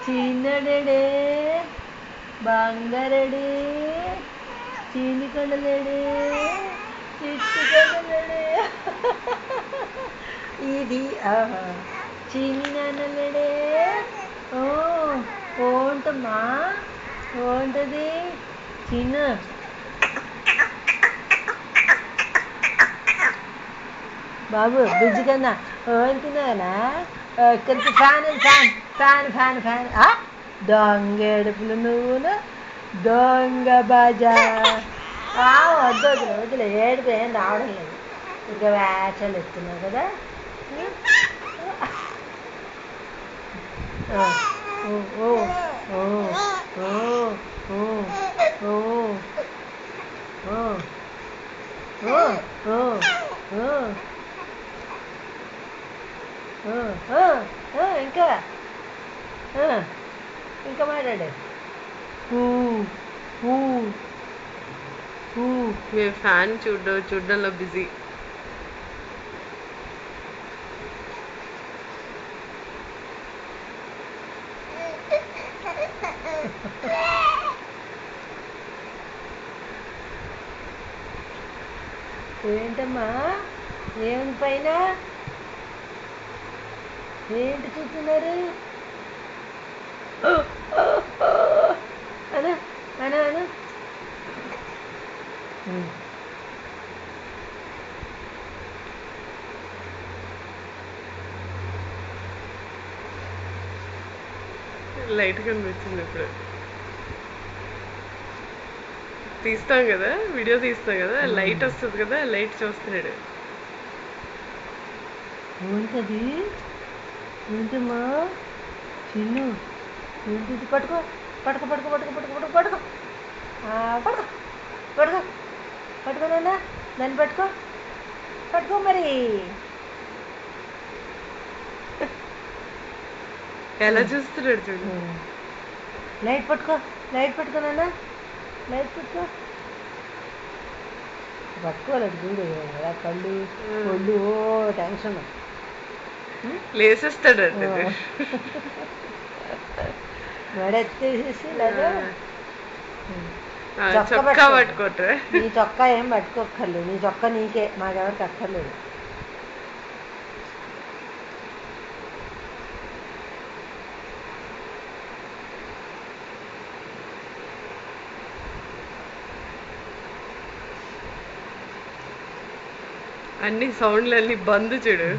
చిన్నడే బంగారడే చీని కొండలేడే చిట్టు కొండలేడే ఇది చిన్ని నాన్నలేడే ఓ ఓంటమ్మా ఓంటది చిన్న బాబు బుజ్జి కన్నా ఓంటున్నానా కొంచెం fan fan fan fan fan దొంగ ఏడుపులు నువ్వును దొంగ బాజా వద్దు వదిలే వదిలే ఏడుపు ఏం రావడం లేదు ఇక వేషాలు ఎత్తున్నావు కదా ఓ ఓ ఓ ఓ ఓ ఓ ఇంకా ఇంకా మాట్లాడే మేము ఫ్యాన్ చూడడంలో బిజీ. ఏంటమ్మా ఏమి పైన ఏంటి చూస్తున్నారు అను అను అను లైట్ కనిపించింది ఇప్పుడు. తీస్తాం కదా, వీడియో తీస్తాం కదా, లైట్ వస్తుంది కదా, లైట్ చూస్తున్నాడు. ఏంటది ఏంటమ్మా చిన్ను ఏంటి పట్టుకో పట్టుకో పట్టుకో పట్టుకో పట్టుకో పట్టుకో పట్టుకో పట్టుకో పట్టుకోనన్నా దాన్ని పట్టుకో పట్టుకో మరి ఎలా చూస్తున్నాడు చూడు. లైట్ పట్టుకోనన్నా లైట్ పట్టుకో పట్టుకోలేదు చూడు ఎలా కళ్ళు ఒళ్ళు టెన్షన్ లేసేస్తాడు. మెడెత్తేసేసి లేదా చొక్కా పట్టుకోట్రా. నీ చొక్కా ఏం పట్టుకోక్కర్లేదు, నీ చొక్కా నీకే, మాకెవరికి అక్కర్లేదు. అన్ని సౌండ్లు అన్ని బంద్ చూడు.